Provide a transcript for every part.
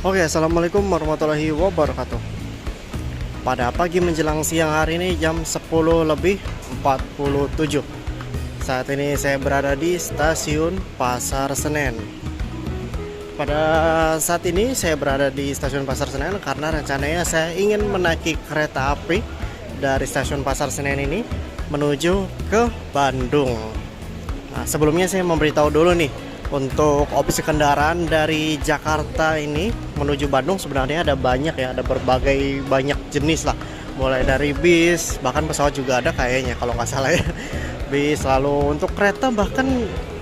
Oke, assalamualaikum warahmatullahi wabarakatuh. Pada pagi menjelang siang hari ini jam 10:47. Saat ini saya berada di stasiun Pasar Senen. Pada saat ini saya berada di stasiun Pasar Senen karena rencananya saya ingin menaiki kereta api dari stasiun Pasar Senen ini menuju ke Bandung. Nah, sebelumnya saya memberitahu dulu nih, untuk opsi kendaraan dari Jakarta ini menuju Bandung sebenarnya ada banyak ya, ada berbagai banyak jenis lah. Mulai dari bis, bahkan pesawat juga ada kayaknya kalau nggak salah ya. Bis, lalu untuk kereta bahkan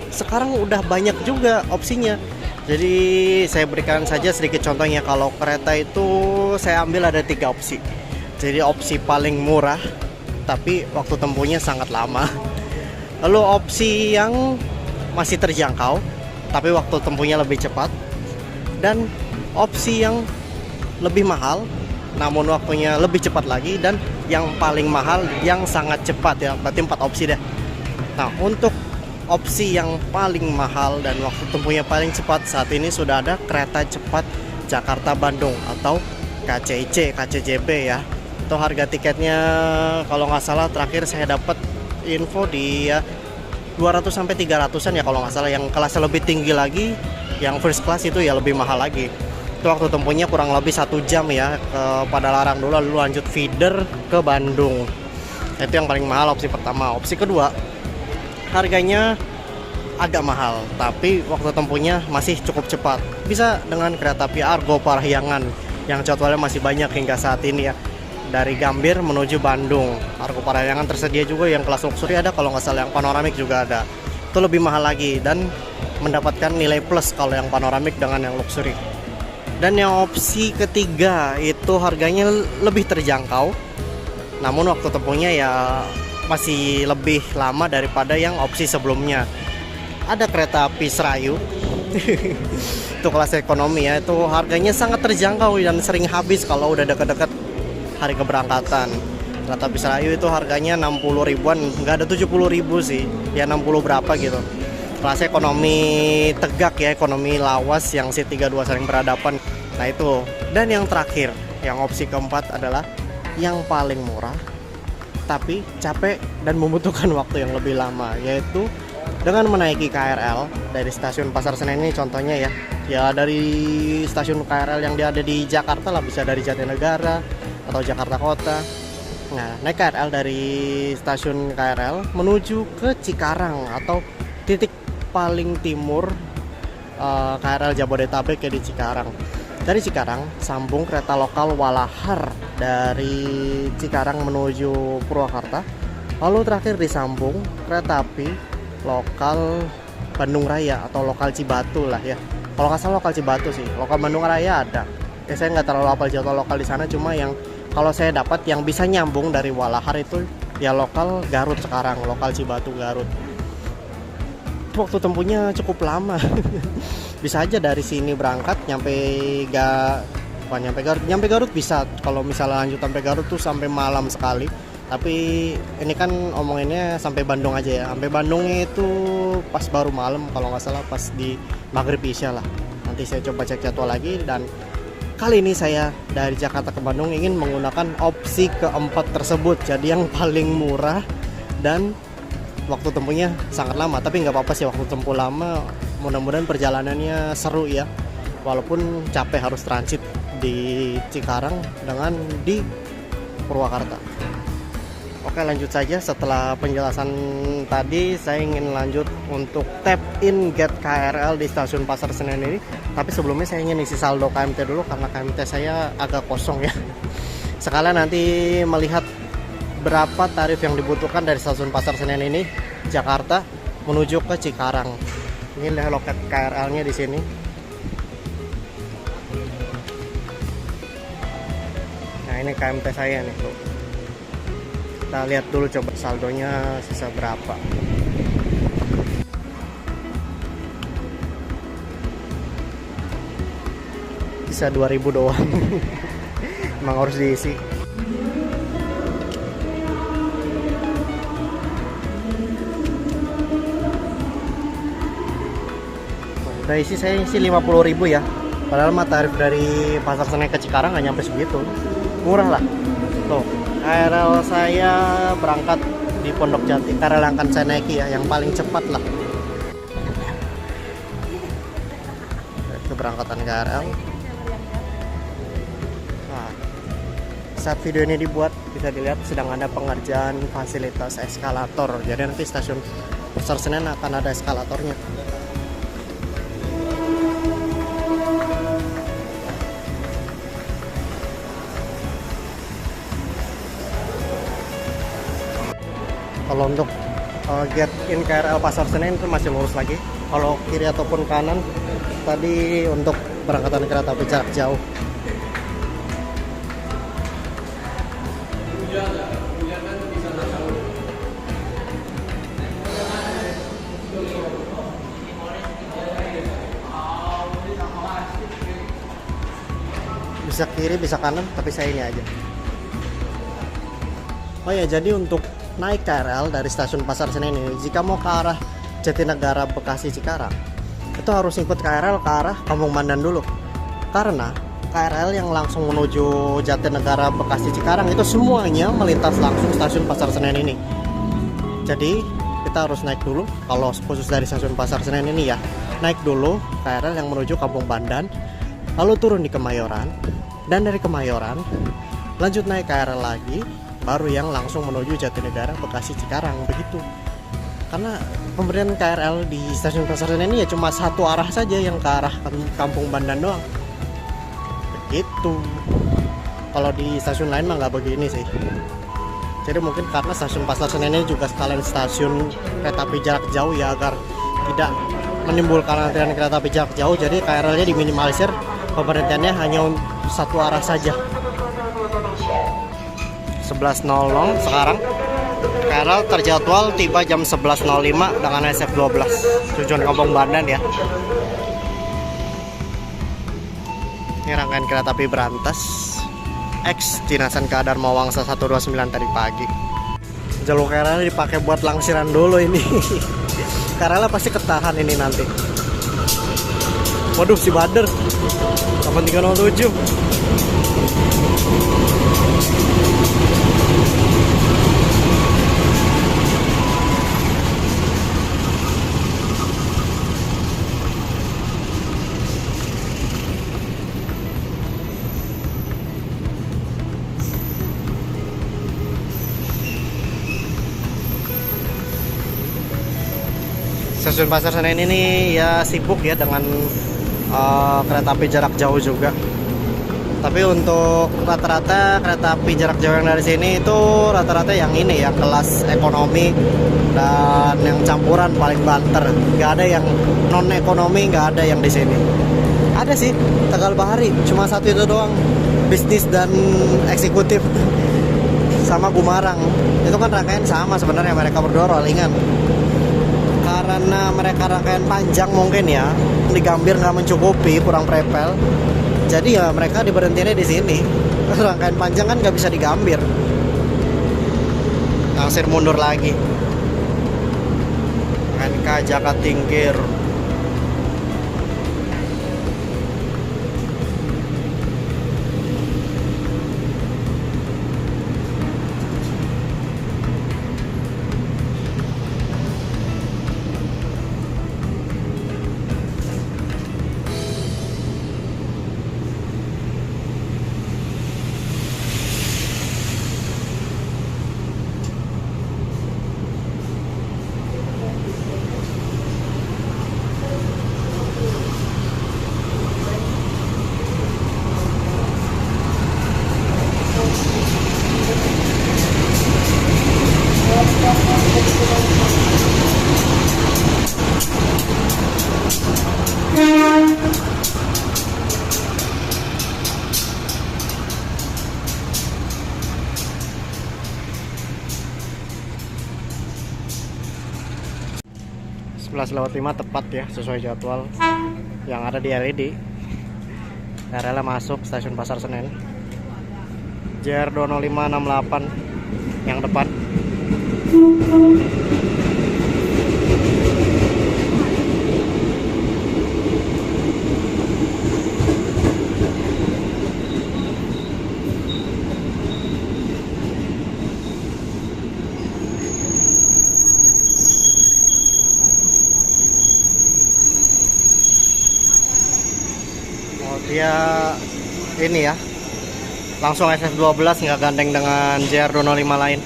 sekarang udah banyak juga opsinya. Jadi saya berikan saja sedikit contohnya. Kalau kereta itu saya ambil ada 3 opsi. Jadi opsi paling murah tapi waktu tempuhnya sangat lama. Lalu opsi yang masih terjangkau tapi waktu tempuhnya lebih cepat, dan opsi yang lebih mahal namun waktunya lebih cepat lagi, dan yang paling mahal yang sangat cepat ya. Berarti 4 opsi deh. Nah, untuk opsi yang paling mahal dan waktu tempuhnya paling cepat saat ini sudah ada kereta cepat Jakarta Bandung atau KCJB ya. Itu harga tiketnya kalau nggak salah terakhir saya dapat info di 200 sampai 300-an ya kalau nggak salah. Yang kelasnya lebih tinggi lagi, yang first class itu ya lebih mahal lagi. Itu waktu tempuhnya kurang lebih 1 jam ya ke Padalarang dulu, lalu lanjut feeder ke Bandung. Itu yang paling mahal, opsi pertama. Opsi kedua harganya agak mahal tapi waktu tempuhnya masih cukup cepat. Bisa dengan kereta api Argo Parahyangan yang jadwalnya masih banyak hingga saat ini ya. Dari Gambir menuju Bandung, Argo Parahyangan tersedia juga yang kelas luxury ada, kalau nggak salah yang panoramik juga ada. Itu lebih mahal lagi dan mendapatkan nilai plus kalau yang panoramik dengan yang luxury. Dan yang opsi ketiga itu harganya lebih terjangkau, namun waktu tempuhnya ya masih lebih lama daripada yang opsi sebelumnya. Ada kereta api Serayu. Itu kelas ekonomi ya, itu harganya sangat terjangkau dan sering habis kalau udah deket-deket hari keberangkatan. Kereta api Serayu itu harganya 60 ribuan, nggak ada 70 ribu sih, ya 60 berapa gitu. Kelas ekonomi tegak ya, ekonomi lawas yang seat 32 saling berhadapan. Nah itu. Dan yang terakhir, yang opsi keempat adalah yang paling murah tapi capek dan membutuhkan waktu yang lebih lama, yaitu dengan menaiki KRL dari stasiun Pasar Senen ini contohnya ya. Ya dari stasiun KRL yang ada di Jakarta lah, bisa dari Jatinegara atau Jakarta Kota. Nah, naik KRL dari stasiun KRL menuju ke Cikarang atau titik paling timur KRL Jabodetabek ya, di Cikarang. Dari Cikarang sambung kereta lokal Walahar dari Cikarang menuju Purwakarta. Lalu terakhir disambung kereta api lokal Bandung Raya atau lokal Cibatu lah ya. Kalau nggak salah lokal Cibatu sih, lokal Bandung Raya ada. Saya nggak terlalu hafal jadwal lokal di sana, cuma yang kalau saya dapat yang bisa nyambung dari Walahar itu ya lokal Garut sekarang, lokal Cibatu Garut. Waktu tempuhnya cukup lama. Bisa aja dari sini berangkat nyampe Garut bisa. Kalau misalnya lanjut sampai Garut tuh sampai malam sekali. Tapi ini kan omonginnya sampai Bandung aja ya. Sampai Bandungnya itu pas baru malam kalau nggak salah, pas di maghrib isya lah. Nanti saya coba cek jadwal lagi. Dan kali ini saya dari Jakarta ke Bandung ingin menggunakan opsi keempat tersebut. Jadi yang paling murah dan waktu tempuhnya sangat lama. Tapi nggak apa-apa sih waktu tempuh lama. Mudah-mudahan perjalanannya seru ya. Walaupun capek harus transit di Cikarang dengan di Purwakarta. Oke, lanjut saja. Setelah penjelasan tadi, saya ingin lanjut untuk tap in gate KRL di stasiun Pasar Senen ini. Tapi sebelumnya saya ingin isi saldo KMT dulu karena KMT saya agak kosong ya. Sekalian nanti melihat berapa tarif yang dibutuhkan dari stasiun Pasar Senen ini Jakarta menuju ke Cikarang. Ini loket KRL-nya di sini. Nah, ini KMT saya nih, tuh. Kita lihat dulu coba saldonya sisa berapa. Sisa 2000 doang. Emang harus diisi. Udah isi, saya isi 50.000 ya. Padahal mah tarif dari Pasar Senen ke Cikarang nggak nyampe segitu, murah lah. Tuh, KRL saya berangkat di Pondok Jati, KRL yang akan saya naiki ya, yang paling cepat lah. Keberangkatan KRL. Nah, saat video ini dibuat bisa dilihat sedang ada pengerjaan fasilitas eskalator. Jadi nanti stasiun Pasar Senen akan ada eskalatornya. Kalau untuk get in KRL Pasar Senen itu masih lurus lagi. Kalau kiri ataupun kanan tadi untuk berangkatan kereta api jarak jauh. Bisa kiri bisa kanan, tapi saya ini aja. Oh ya, jadi untuk naik KRL dari stasiun Pasar Senen ini, jika mau ke arah Jatinegara, Bekasi, Cikarang, itu harus ikut KRL ke arah Kampung Bandan dulu. Karena KRL yang langsung menuju Jatinegara, Bekasi, Cikarang itu semuanya melintas langsung stasiun Pasar Senen ini. Jadi kita harus naik dulu. Kalau khusus dari stasiun Pasar Senen ini ya, naik dulu KRL yang menuju Kampung Bandan, lalu turun di Kemayoran, dan dari Kemayoran lanjut naik KRL lagi, baru yang langsung menuju Jatinegara, Bekasi, Cikarang, begitu. Karena pemberian KRL di stasiun Pasar Senen ini ya cuma satu arah saja, yang ke arah Kampung Bandan doang, begitu. Kalau di stasiun lain mah nggak begini sih. Jadi mungkin karena stasiun Pasar Senen ini juga sekalian stasiun kereta api jarak jauh ya, agar tidak menimbulkan antrian kereta api jarak jauh, jadi KRL-nya diminimalisir, pemberhentiannya hanya satu arah saja. 11.00 sekarang KRL terjadwal tiba jam 11.05 dengan SF12 tujuan Kampung Bandan ya. Ini rangkaian kereta api berantas X Dinasan Keadaan Mawangsa 129 tadi pagi. Jalur KRL dipakai buat langsiran dulu ini. KRL pasti ketahan ini nanti. Waduh, si Bader 8307. Stasiun Pasar Senen ini ya sibuk ya dengan kereta api jarak jauh juga. Tapi untuk rata-rata kereta api jarak jauh yang dari sini itu rata-rata yang ini ya, kelas ekonomi dan yang campuran paling banter. Nggak ada yang non ekonomi, nggak ada yang di sini. Ada sih Tegal Bahari, cuma satu itu doang, bisnis dan eksekutif. Sama Gumarang, itu kan rangkaian sama sebenarnya, mereka berdua rollingan. Karena mereka rangkaian panjang mungkin ya, di Gambir nggak mencukupi, kurang prepel, jadi ya mereka diberhentiinnya di sini. Rangkaian panjang kan nggak bisa di Gambir, langsir mundur lagi. NK Jakarta Tingkir. Lewat 5 tepat ya, sesuai jadwal yang ada di LED. KRL masuk stasiun Pasar Senen. JR 20568 yang depan. Dia ini ya, langsung SF12, nggak gandeng dengan JR205 lain.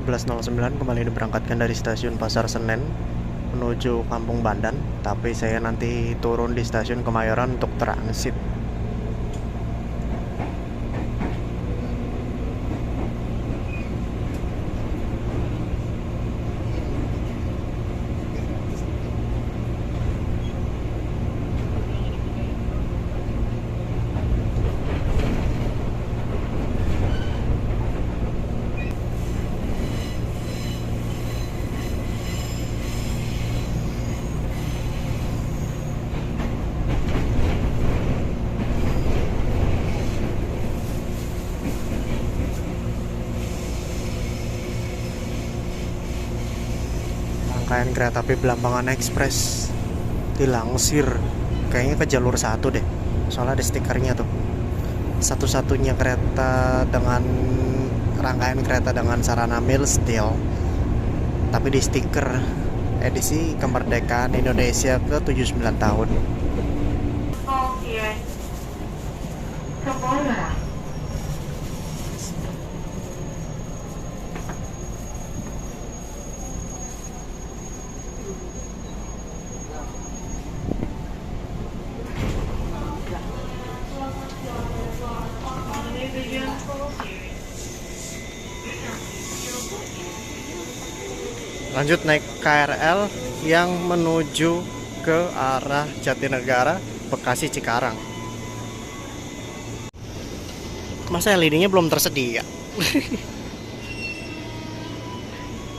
.09 kembali diberangkatkan dari stasiun Pasar Senen menuju Kampung Bandan, tapi saya nanti turun di stasiun Kemayoran untuk transit. Rangkaian kereta api Belambangan Express dilangsir kayaknya ke jalur 1 deh, soalnya ada stikernya tuh. Satu-satunya kereta dengan rangkaian kereta dengan sarana meal steel, tapi di stiker edisi kemerdekaan Indonesia ke 79 tahun. Lanjut naik KRL yang menuju ke arah Jatinegara, Bekasi, Cikarang. Masa LED-nya belum tersedia?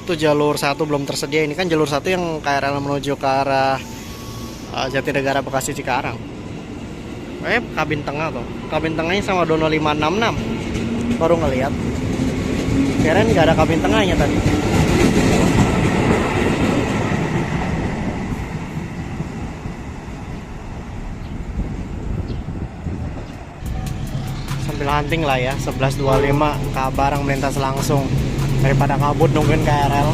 Itu jalur 1 belum tersedia. Ini kan jalur 1 yang KRL menuju ke arah Jatinegara, Bekasi, Cikarang. Kabin tengah tuh. Kabin tengahnya sama Dono 566. Baru ngeliat. Kirain nggak ada kabin tengahnya tadi. Sambil hunting lah ya, 11.25 Kabarang melintas langsung daripada kabut nungguin KRL.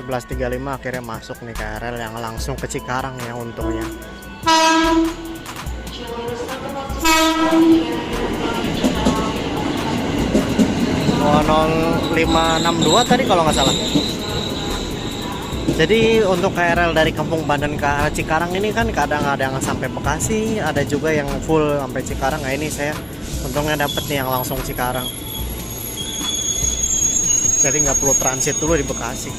.11.35 akhirnya masuk nih KRL yang langsung ke Cikarang ya untungnya. 0562 tadi kalau nggak salah. Jadi untuk KRL dari Kampung Bandan ke arah Cikarang ini kan kadang ada yang sampai Bekasi, ada juga yang full sampai Cikarang. Nah ini saya untungnya dapet nih yang langsung Cikarang. Jadi nggak perlu transit dulu di Bekasi.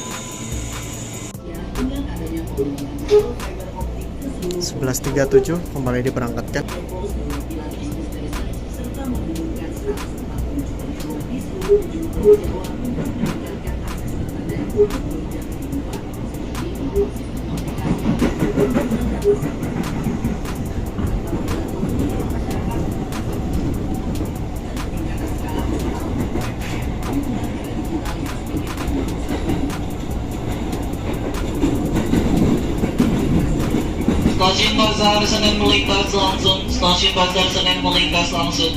11.37 kembali diberangkatkan. Stasiun Pasar Senen melintas langsung. Stasiun Pasar Senen melintas langsung.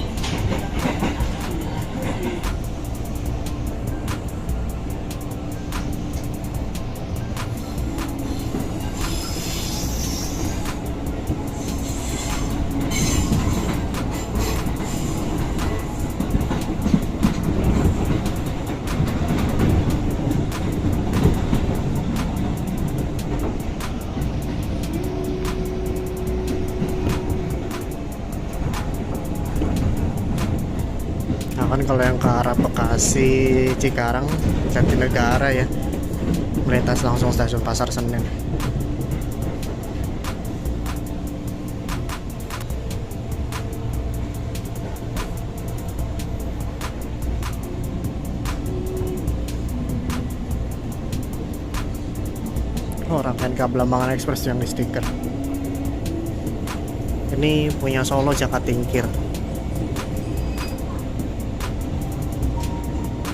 Sedangkan kalau yang ke arah Bekasi, Cikarang, Jatinegara ya, melintas langsung stasiun Pasar Senen. Oh, rangkaian kabel Lambangan Express yang di stiker. Ini punya Solo Jaka Tingkir.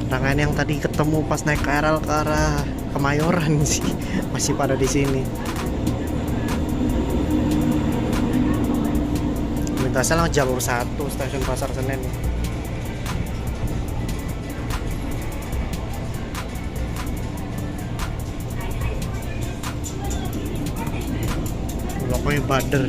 Rangkaian yang tadi ketemu pas naik KRL ke arah Kemayoran sih masih pada di sini. Lintasnya lang jalur 1 stasiun Pasar Senen. Pokoknya bader.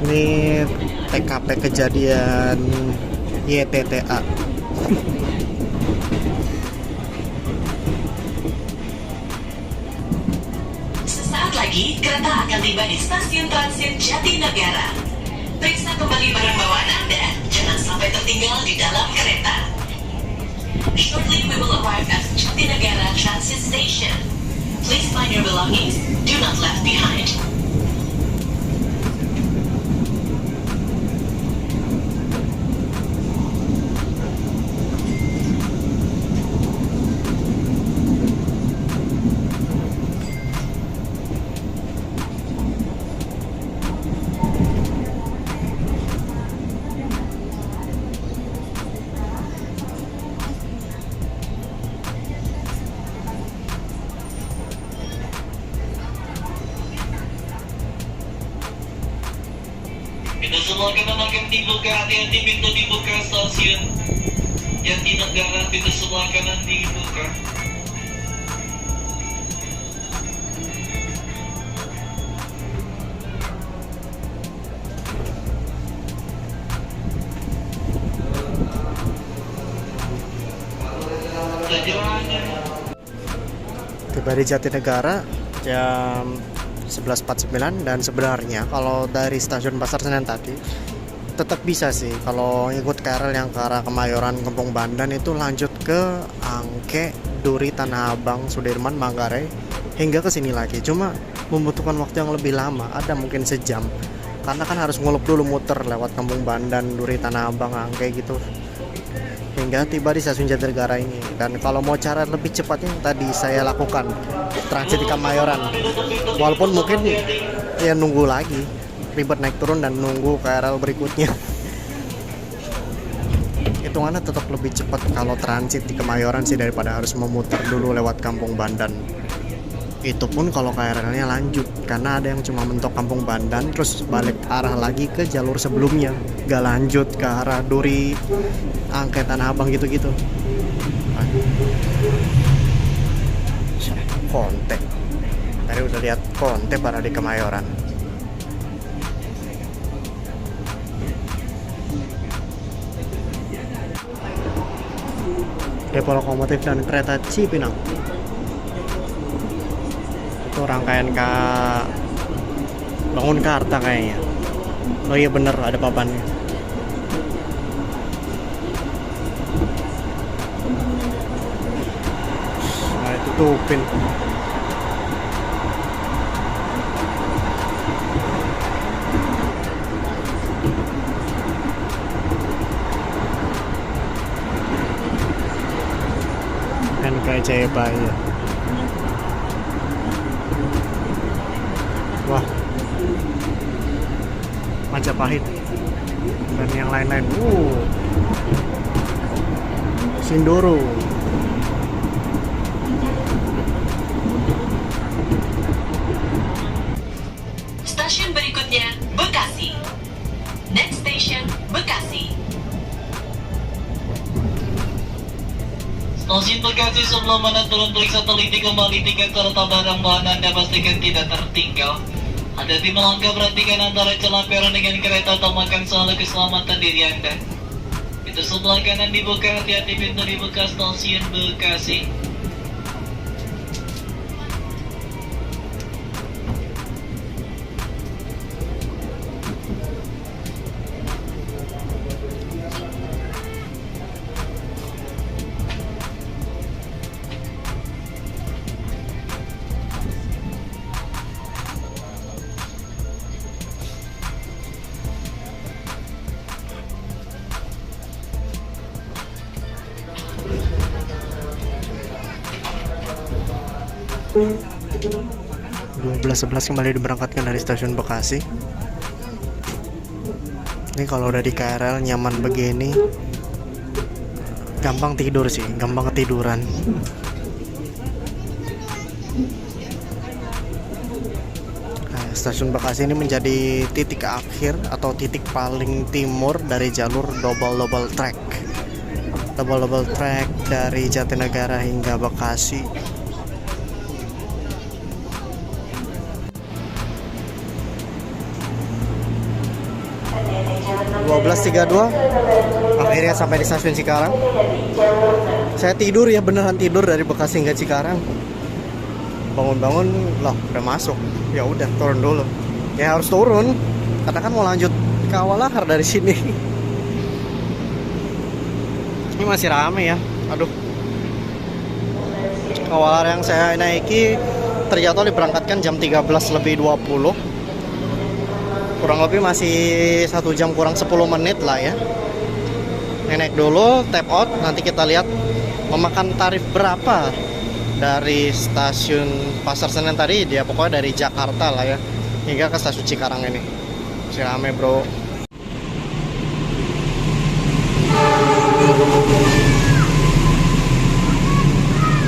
Ini TKP kejadian YTTA. Sesaat lagi kereta akan tiba di stasiun transit Jatinegara. Periksa kembali barang bawaan Anda, jangan sampai tertinggal di dalam kereta. Shortly we will arrive at Jatinegara Transit Station. Please find your belongings. Do not left behind. Kita semua akan akan dibuka, hati-hati pintu dibuka stasiun Jatinegara, pintu sebelah kanan dibuka. Tujuannya Tiba di Jatinegara jam 11.49, dan sebenarnya kalau dari stasiun Pasar Senen tadi tetap bisa sih kalau ngikut KRL yang ke arah Kemayoran, Kampung Bandan itu lanjut ke Angke, Duri, Tanah Abang, Sudirman, Manggarai hingga ke sini lagi. Cuma membutuhkan waktu yang lebih lama, ada mungkin sejam. Karena kan harus nguluk dulu muter lewat Kampung Bandan, Duri, Tanah Abang, Angke gitu. Hingga tiba di stasiun Jatinegara ini. Dan kalau mau cara lebih cepatnya tadi saya lakukan transit di Kemayoran. Walaupun mungkin ya nunggu lagi, ribet naik turun dan nunggu KRL berikutnya. Hitungannya tetap lebih cepat kalau transit di Kemayoran sih daripada harus memutar dulu lewat Kampung Bandan. Itu pun kalau KRL-nya lanjut, karena ada yang cuma mentok Kampung Bandan terus balik arah lagi ke jalur sebelumnya, gak lanjut ke arah Duri, Angke, Tanah Abang gitu-gitu. Konte. Tadi udah lihat Konte pada di Kemayoran. Depo lokomotif dan kereta Cipinang. Itu rangkaian ke Bangunkarta kayaknya. Oh iya bener, ada papannya. Nah, tutupin. NK Jayabaya. Wah, Majapahit dan yang lain-lain. Sindoro. Stasiun berikutnya Bekasi. Next station Bekasi. Stasiun Bekasi, sebelum Anda turun periksa teliti kembali tiket serta barang bawaan Anda, pastikan tidak tertinggal. Hati-hati melangkah, perhatikan antara celah peron dengan kereta, utamakan selalu keselamatan diri Anda. Pintu sebelah kanan dibuka, hati-hati pintu dibuka stasiun Bekasi. Dua 12.11 kembali diberangkatkan dari stasiun Bekasi. Ini kalau udah di KRL nyaman begini, gampang tidur sih, gampang ketiduran. Nah, stasiun Bekasi ini menjadi titik akhir atau titik paling timur dari jalur double track. Double track dari Jatinegara hingga Bekasi. 12.32 akhirnya sampai di stasiun Cikarang. Saya tidur ya, beneran tidur dari Bekasi hingga Cikarang. Bangun-bangun loh udah masuk, ya udah turun dulu. Ya harus turun karena kan mau lanjut ke Walahar dari sini. Ini masih rame ya, aduh. Walahar yang saya naiki terjadwal diberangkatkan jam 13.20, kurang lebih masih 1 jam kurang 10 menit lah ya. Naik dulu, tap out, nanti kita lihat memakan tarif berapa dari stasiun Pasar Senen tadi. Dia pokoknya dari Jakarta lah ya hingga ke stasiun Cikarang ini. Masih rame bro.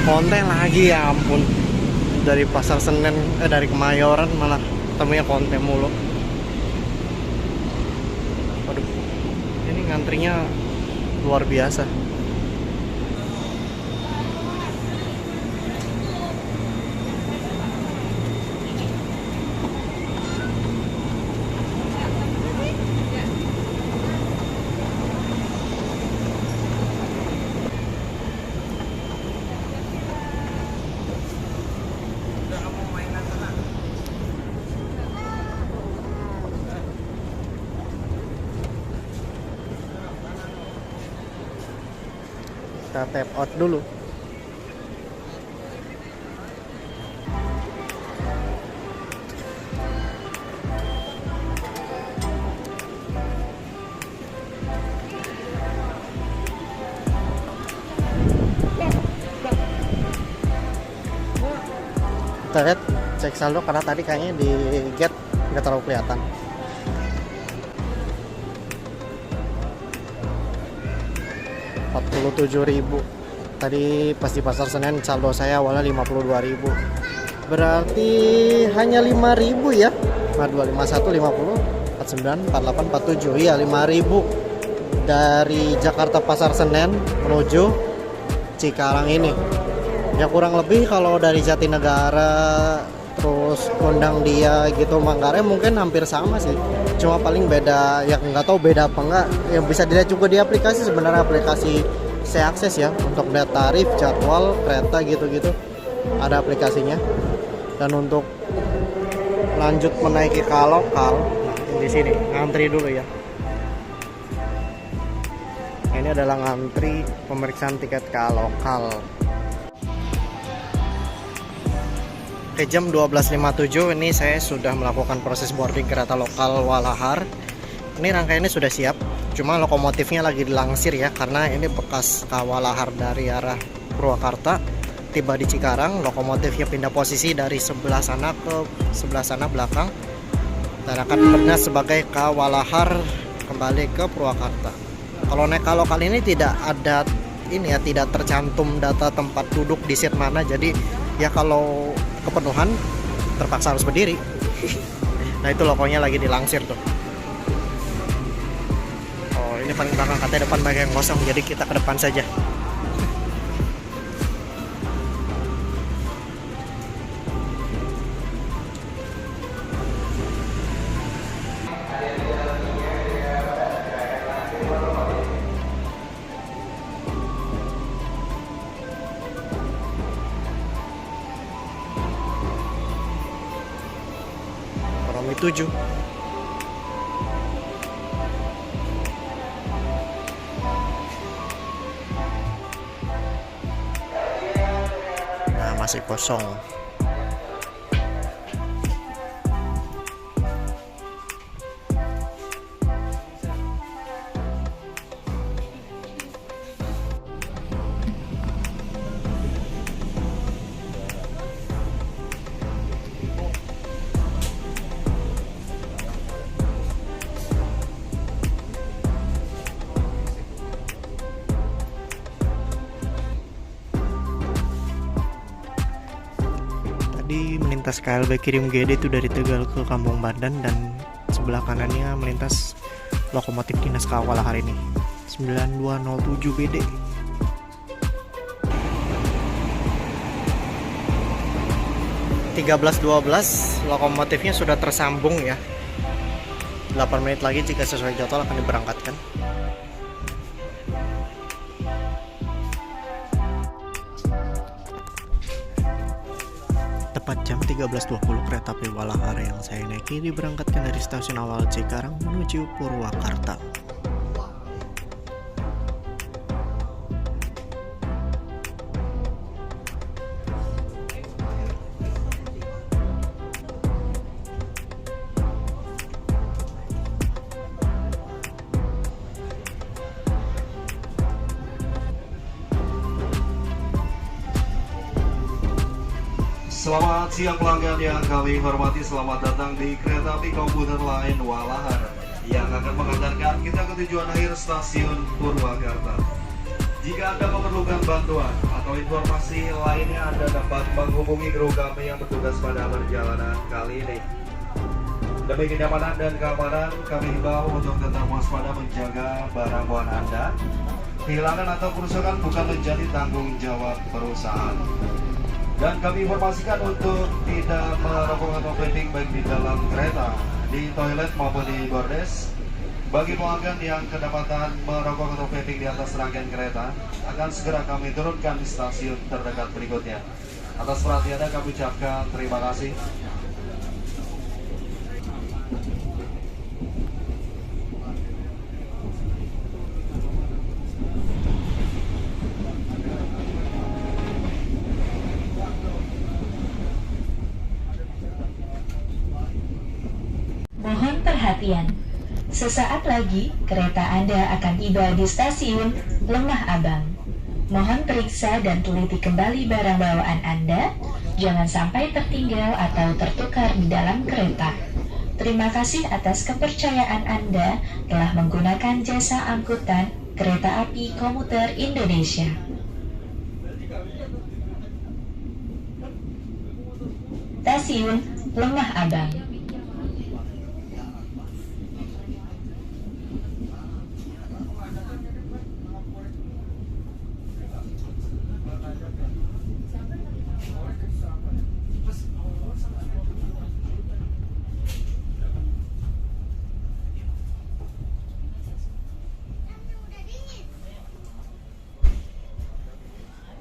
Konten lagi ya ampun, dari Pasar Senen dari Kemayoran malah temunya konten mulu. Waduh, ini ngantrinya luar biasa. Kita tap out dulu. Kita lihat cek saldo karena tadi kayaknya di gate nggak terlalu kelihatan. Rp47.000. Tadi pas di Pasar Senen saldo saya awalnya Rp52.000. Berarti hanya Rp5.000 ya. 5251 50 49 48 47. Iya, Rp5.000 dari Jakarta Pasar Senen menuju Cikarang ini. Ya kurang lebih kalau dari Jatinegara terus Gondang Dia gitu Manggarai mungkin hampir sama sih. Cuma paling beda, ya nggak tahu beda apa enggak. Yang bisa dilihat juga di aplikasi, sebenarnya aplikasi saya akses ya untuk lihat tarif, jadwal kereta gitu-gitu. Ada aplikasinya. Dan untuk lanjut menaiki ke lokal, nah, di sini ngantri dulu ya. Ini adalah ngantri pemeriksaan tiket ke lokal. Ke jam 12.57 ini saya sudah melakukan proses boarding kereta lokal Walahar. Ini rangkaiannya sudah siap, cuma lokomotifnya lagi dilangsir ya, karena ini bekas ke Walahar dari arah Purwakarta. Tiba di Cikarang, lokomotifnya pindah posisi dari sebelah sana ke sebelah sana belakang, dan akan bernas sebagai ke Walahar kembali ke Purwakarta. Kalau naik ke lokal ini tidak ada ini ya, tidak tercantum data tempat duduk di seat mana, jadi ya kalau kepenuhan terpaksa harus berdiri. Nah itu lokonya lagi dilangsir tuh. Oh ini paling belakang, katanya depan banyak yang kosong, jadi kita ke depan saja. kami tuju. Nah, masih kosong. Tadi melintas KLB Kirim GD itu dari Tegal ke Kampung Bandan, dan sebelah kanannya melintas lokomotif dinas kawal hari ini 9207 BD. Lokomotifnya sudah tersambung ya. 8 menit lagi jika sesuai jadwal akan diberangkatkan. Tepat jam 13.20 kereta api Walahar yang saya naiki diberangkatkan dari stasiun awal Cikarang menuju Purwakarta. Selamat siang pelanggan yang kami hormati, selamat datang di kereta api komuter lain Walahar yang akan mengantarkan kita ke tujuan akhir stasiun Purwakarta. Jika Anda memerlukan bantuan atau informasi lainnya, Anda dapat menghubungi kru kami yang bertugas pada perjalanan kali ini. Demi kenyamanan dan keamanan, kami himbau untuk tetap waspada menjaga barang bawaan Anda. Kehilangan atau kerusakan bukan menjadi tanggung jawab perusahaan. Dan kami informasikan untuk tidak merokok atau vaping baik di dalam kereta, di toilet maupun di bordes. Bagi pelanggan yang kedapatan merokok atau vaping di atas rangkaian kereta, akan segera kami turunkan di stasiun terdekat berikutnya. Atas perhatiannya kami ucapkan terima kasih. Mohon perhatian. Sesaat lagi kereta Anda akan tiba di stasiun Lemah Abang. Mohon periksa dan teliti kembali barang bawaan Anda. Jangan sampai tertinggal atau tertukar di dalam kereta. Terima kasih atas kepercayaan Anda telah menggunakan jasa angkutan Kereta Api Komuter Indonesia. Stasiun Lemah Abang.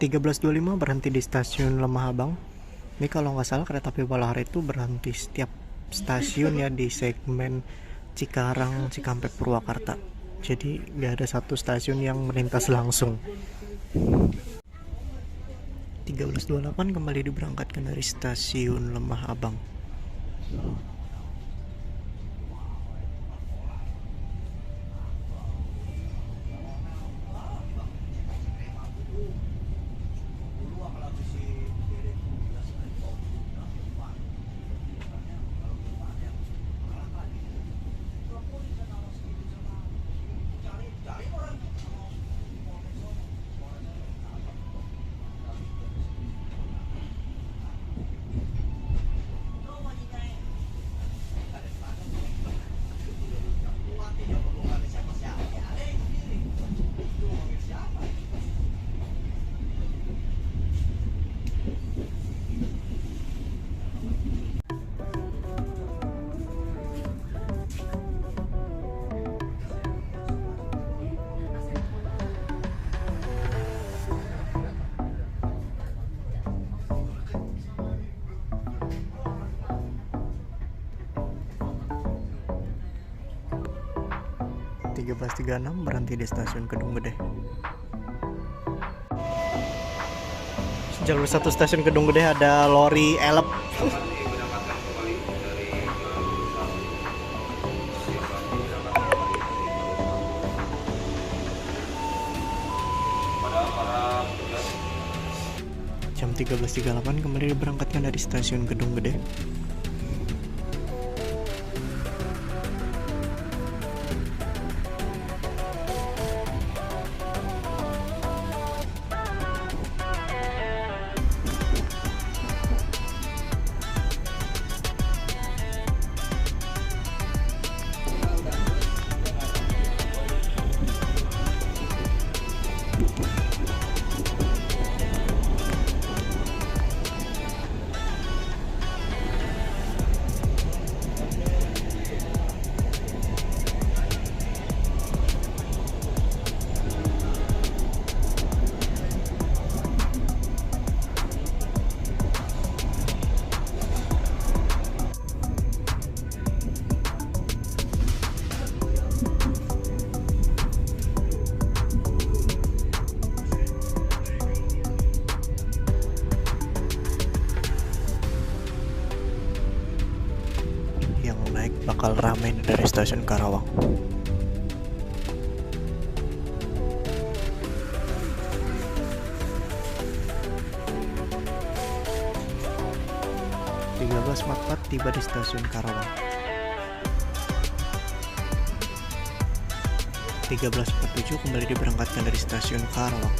.25 berhenti di stasiun Lemah Abang. Ini kalau nggak salah kereta api Walahar itu berhenti setiap stasiun ya, di segmen Cikarang, Cikampek, Purwakarta. Jadi nggak ada satu stasiun yang melintas langsung. 13.28 kembali diberangkatkan dari stasiun Lemah Abang. 13.36 berhenti di stasiun Kedung Gede. Jalur 1 stasiun Kedung Gede ada lori elep. Jam 13.38 kembali diberangkatkan dari stasiun Kedung Gede. Bakal ramai dari stasiun Karawang. Tiba di stasiun Karawang. 13.47 kembali diberangkatkan dari stasiun Karawang.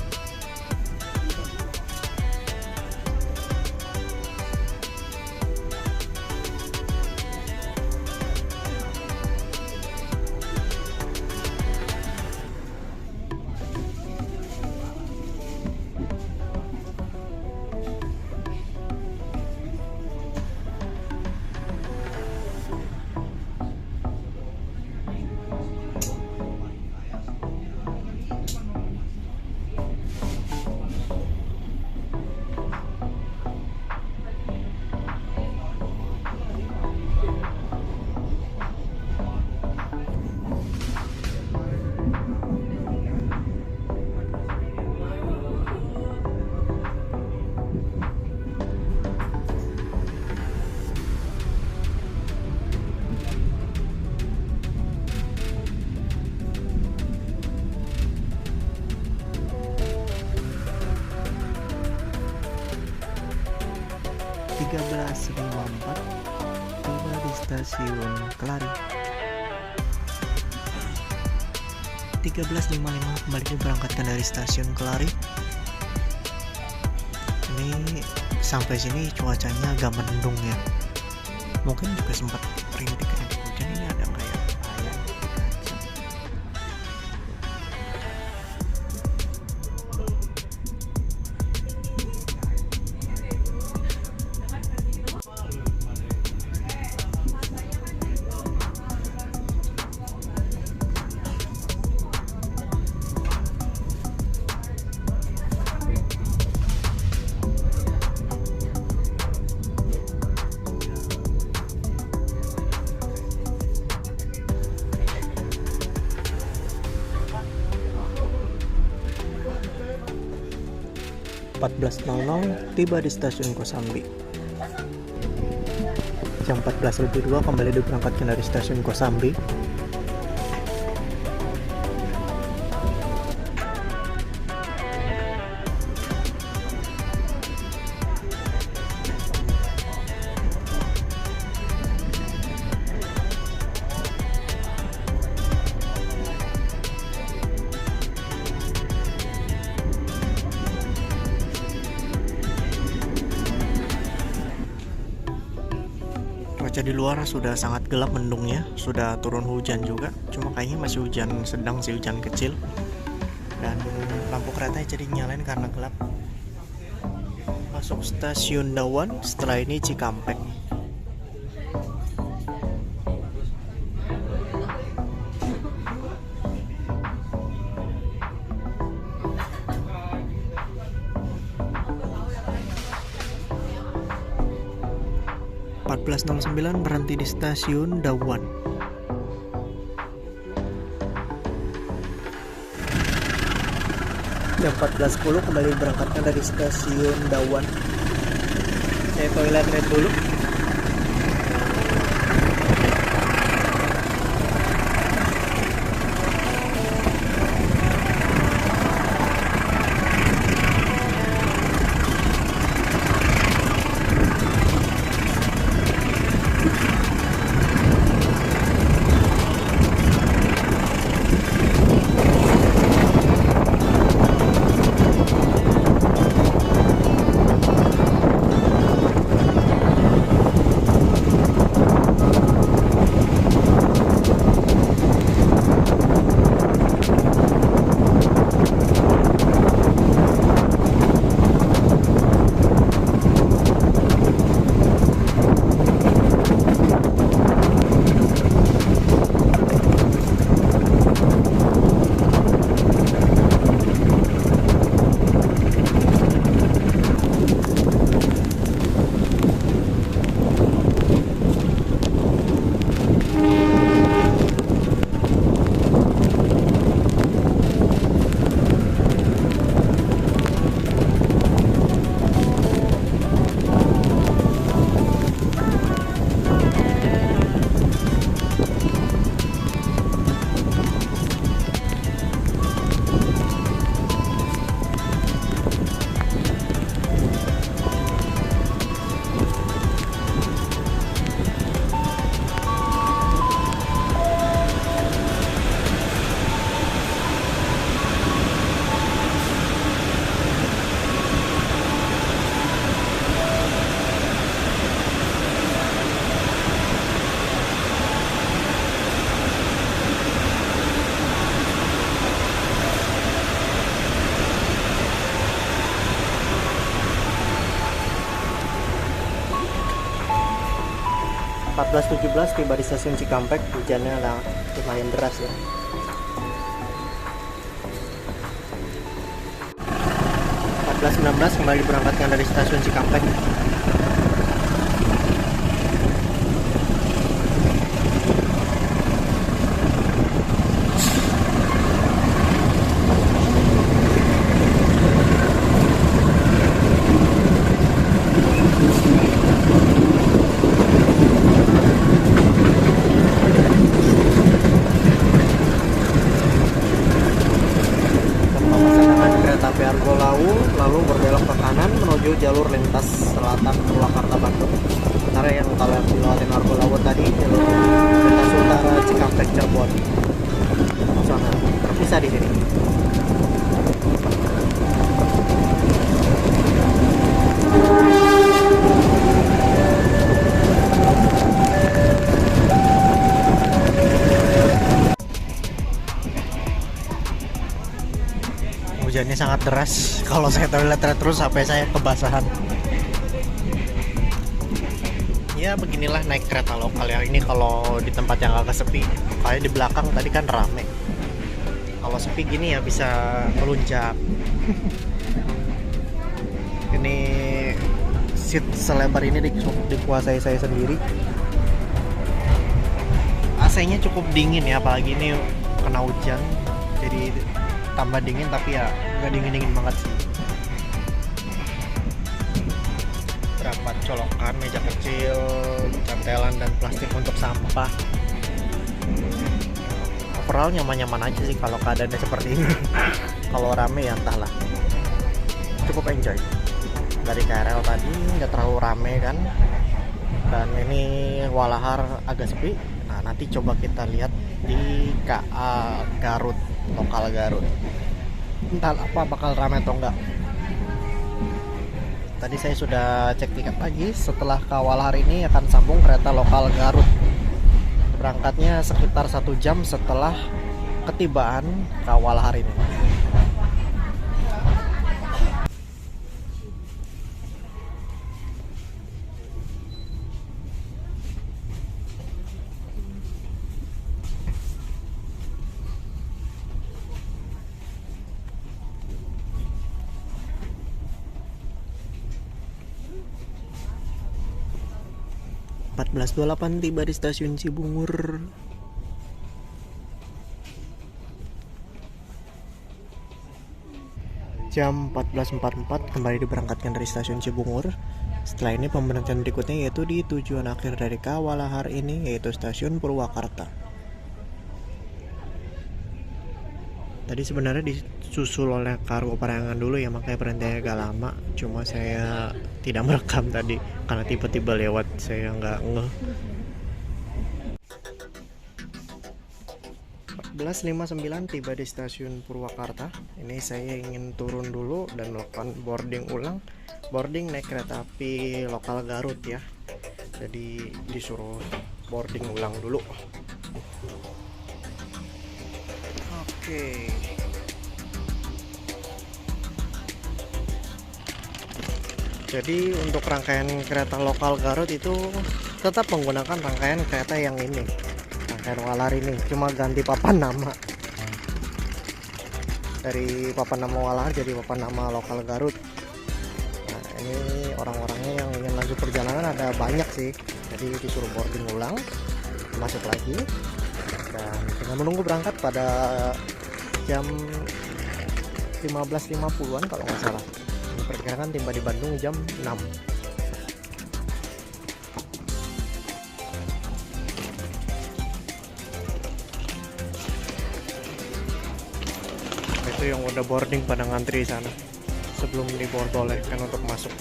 Tiba di stasiun Kelari. 13.55 kembali diberangkatkan dari stasiun Kelari. Ini sampai sini cuacanya agak mendung ya. Mungkin juga sempat rintik-rintik hujan. Ini ada kayak air. 14.00 tiba di stasiun Kosambi. Jam 14.02 kembali diberangkatkan dari stasiun Kosambi. Cuaca di luar sudah sangat gelap mendungnya, sudah turun hujan juga, cuma kayaknya masih hujan sedang sih, hujan kecil. Dan lampu kereta jadi nyalain karena gelap. Masuk stasiun Dawan, setelah ini Cikampek. .09 berhenti di stasiun Dawan. Jam 14.10 kembali berangkatnya dari stasiun Dawan. Saya toilet dulu. (14.17) tiba di stasiun Cikampek. Hujannya lumayan deras ya. 14.19 kembali berangkatkan dari stasiun Cikampek. Lalu berbelok ke kanan menuju jalur lintas selatan Purwakarta Bandung. Sementara yang kalau dilewatin Argolawu tadi jalur lintas utara Cikampek Cirebon. Sana terpisah di sini. Hujannya sangat deras. Kalau saya toilet terus sampai saya kebasahan. Ya beginilah naik kereta lokal ya. Ini kalau di tempat yang agak sepi. Kayak di belakang tadi kan rame. Kalau sepi gini ya bisa melunjak. Ini seat selebar ini dikuasai saya sendiri. AC-nya cukup dingin ya, apalagi ini kena hujan. Jadi tambah dingin, tapi ya nggak dingin banget sih. Berapa colokan, meja kecil, cantelan dan plastik untuk sampah. Overall nyaman-nyaman aja sih kalau keadaannya seperti ini. Kalau rame ya entahlah. Cukup enjoy. Dari KRL tadi nggak terlalu rame kan, dan ini Walahar agak sepi. Nah nanti coba kita lihat di KA Garut, lokal Garut. Entah apa bakal ramai atau enggak. Tadi saya sudah cek tiket lagi. Setelah ke Walahar ini akan sambung kereta lokal Garut. Berangkatnya sekitar 1 jam setelah ketibaan ke Walahar ini. (14.28) tiba di stasiun Cibungur. jam 14.44 kembali diberangkatkan dari stasiun Cibungur. Setelah ini pemberhentian berikutnya yaitu di tujuan akhir dari Walahar ini, yaitu stasiun Purwakarta. Tadi sebenarnya disusul oleh kargo Parayangan dulu ya, makanya berhentinya agak lama. Cuma saya tidak merekam tadi karena tiba-tiba lewat, saya nggak ngeh. 14.59 tiba di stasiun Purwakarta. Ini saya ingin turun dulu dan melakukan boarding ulang. Boarding naik kereta api lokal Garut ya. Jadi disuruh boarding ulang dulu. Oke. Jadi untuk rangkaian kereta lokal Garut itu tetap menggunakan rangkaian kereta yang ini, rangkaian Walahar ini, cuma ganti papan nama. Dari papan nama Walahar jadi papan nama lokal Garut. Nah, ini orang-orangnya yang ingin lanjut perjalanan ada banyak sih. Jadi disuruh boarding ulang, masuk lagi, dan tinggal menunggu berangkat pada jam 15.50-an kalau nggak salah. Diperkirakan tiba di Bandung jam 6. Itu yang udah boarding pada ngantri sana sebelum dibolehkan untuk masuk.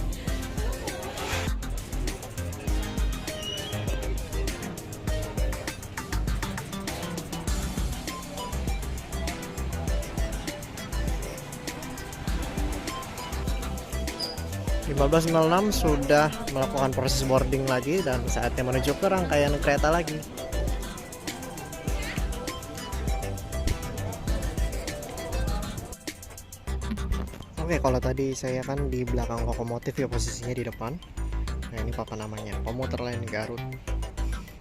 Di 15.06 sudah melakukan proses boarding lagi dan saatnya menuju ke rangkaian kereta lagi. Oke, kalau tadi saya kan di belakang lokomotif ya, posisinya di depan. Nah, ini papan namanya Komuter Lain Garut.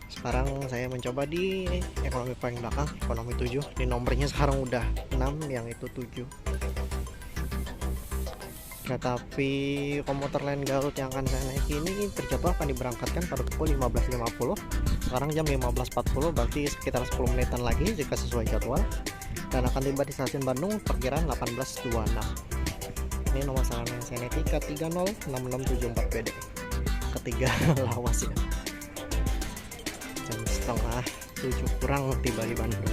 Sekarang saya mencoba di ekonomi paling belakang, ekonomi 7. Di nomornya sekarang udah 6, yang itu 7. Kereta api Komuter Lain Garut yang akan saya naiki ini terjadwal akan diberangkatkan pada pukul 15.50. Sekarang jam 15.40, berarti sekitar 10 menitan lagi jika sesuai jadwal. Dan akan tiba di stasiun Bandung perkiraan 18.26. Ini nomor saran yang saya naiki K306674PD. Ketiga lawas ya. Jam setengah 7 kurang tiba di Bandung.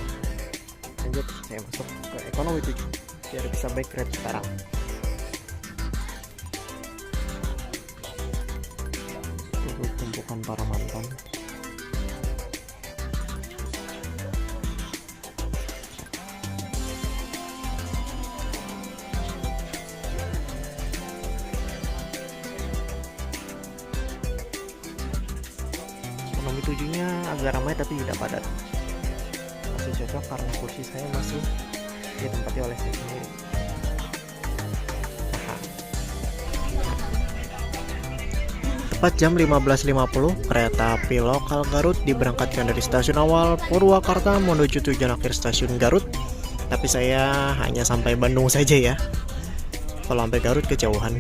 Lanjut, saya masuk ke ekonomi 7 biar bisa baik rate sekarang. Tumpukan para mantan. Ekonomi 7-nya agak ramai tapi tidak padat. Masih cocok karena kursi saya masih ditempati oleh saya sendiri. Tepat jam 15.50, kereta api lokal Garut diberangkatkan dari stasiun awal Purwakarta menuju tujuan akhir stasiun Garut. Tapi saya hanya sampai Bandung saja ya. Kalau sampai Garut kejauhan.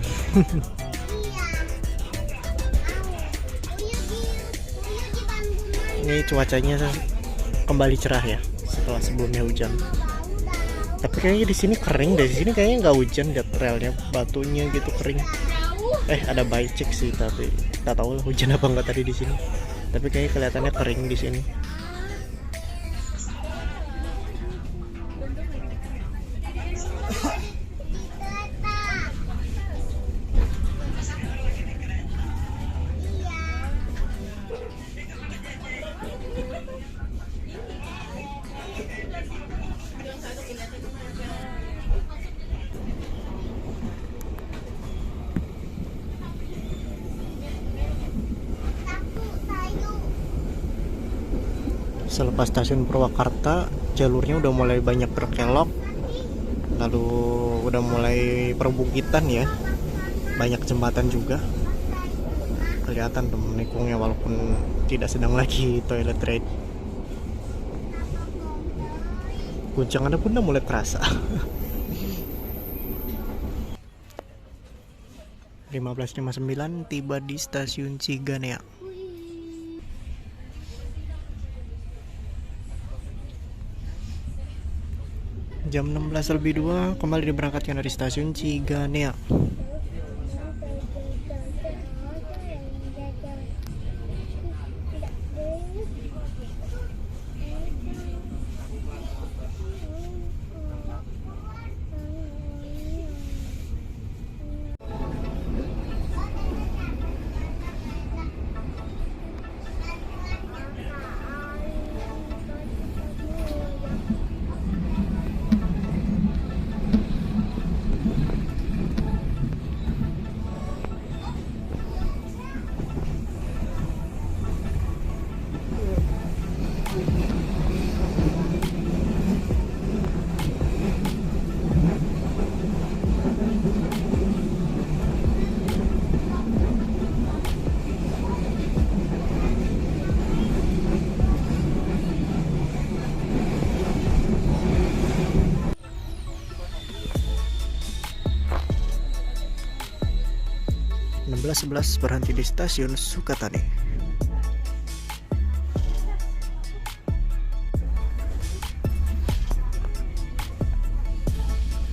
Ini cuacanya kembali cerah ya setelah sebelumnya hujan. Tapi kayaknya di sini kering, dari sini kayaknya nggak hujan, lihat relnya, batunya gitu kering. Ada becek sih, tapi nggak tahu lah hujan apa nggak tadi di sini. Tapi kayaknya kelihatannya kering di sini. Selepas stasiun Purwakarta, jalurnya udah mulai banyak berkelok, lalu udah mulai perbukitan ya, banyak jembatan juga. Kelihatan tuh menikungnya walaupun tidak sedang lagi toilet ride. Guncangannya pun udah mulai terasa. 15.59 tiba di stasiun Ciganea. Jam 16.02 kembali diberangkatkan dari stasiun Ciganea. Berhenti di stasiun Sukatani.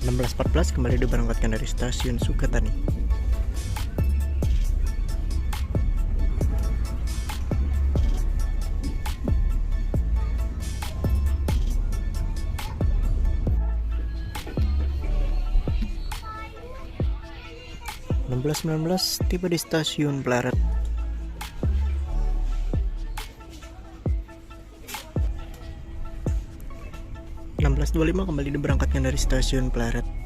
16.14 kembali diberangkatkan dari stasiun Sukatani. tiba di stasiun Pleret. 16.25 kembali diberangkatkan dari stasiun Pleret.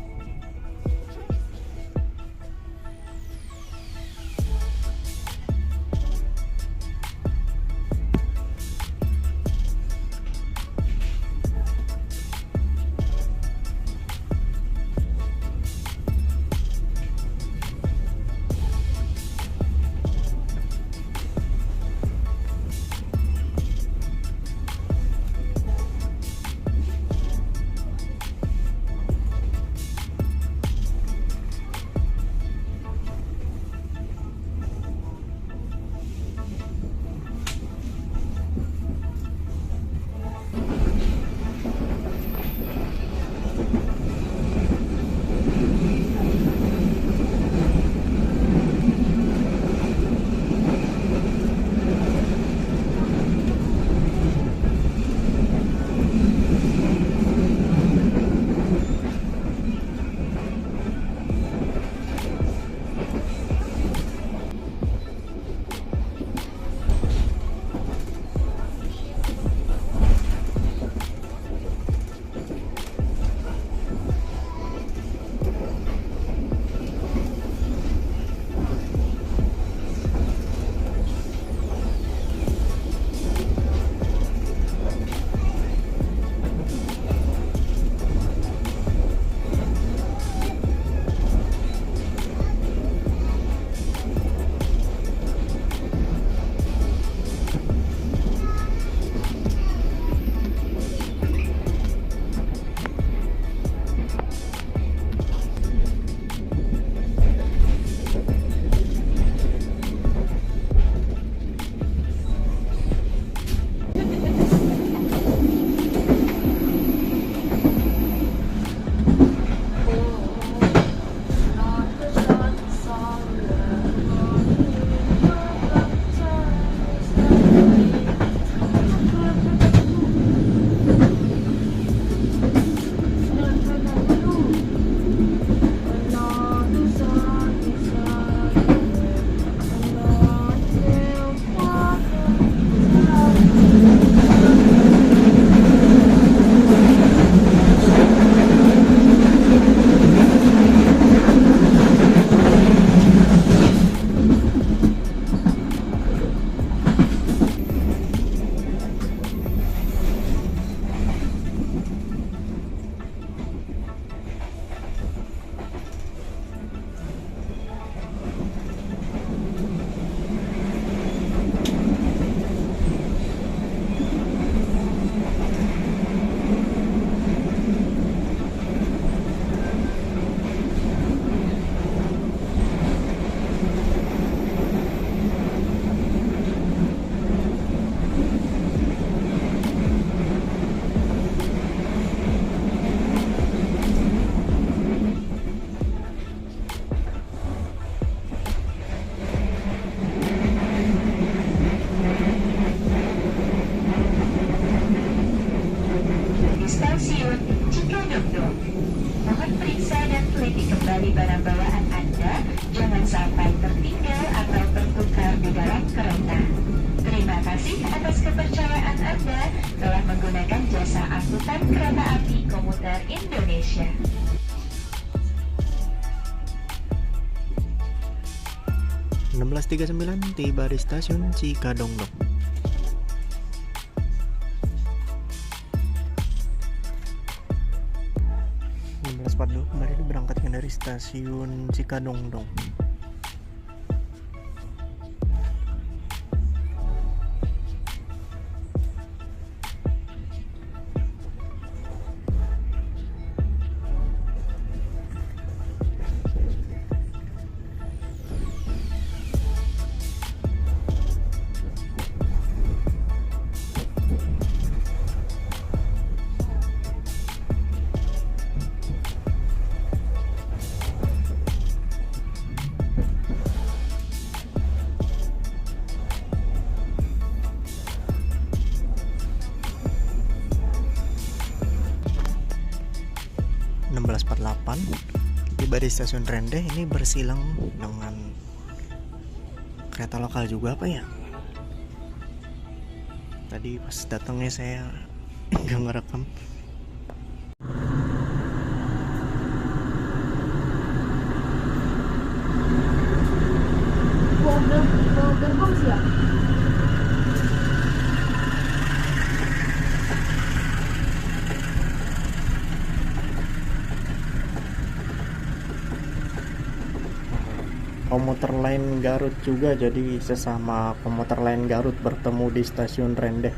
Dong. Mohon periksa dan teliti kembali barang bawaan Anda, jangan sampai tertinggal atau tertukar di dalam kereta. Terima kasih atas kepercayaan Anda telah menggunakan jasa angkutan kereta api komuter Indonesia. .16.39 tiba di stasiun Cikadongdong. 16.42 kembali diberangkatkan dari stasiun Cikadongdong. Tiba di stasiun Rendeh. Ini bersilang dengan kereta lokal juga apa ya? Tadi pas datangnya saya nggak ngerekam. Gerbong siap. Komuter lain Garut juga, jadi sesama komuter lain Garut bertemu di stasiun Rendeh.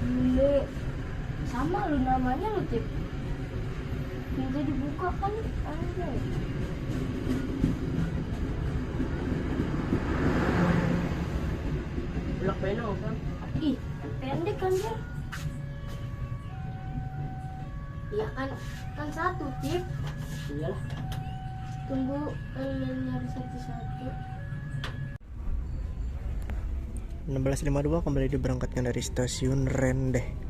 Bule, sama lu namanya lu Tip. Pintu dibuka kan aneh. Blok Beno kan? Ih, pendek kan dia. Iya kan satu Tip. Iyalah. Tunggu nyari satu-satu. 16.52 kembali diberangkatkan dari stasiun Rendeh.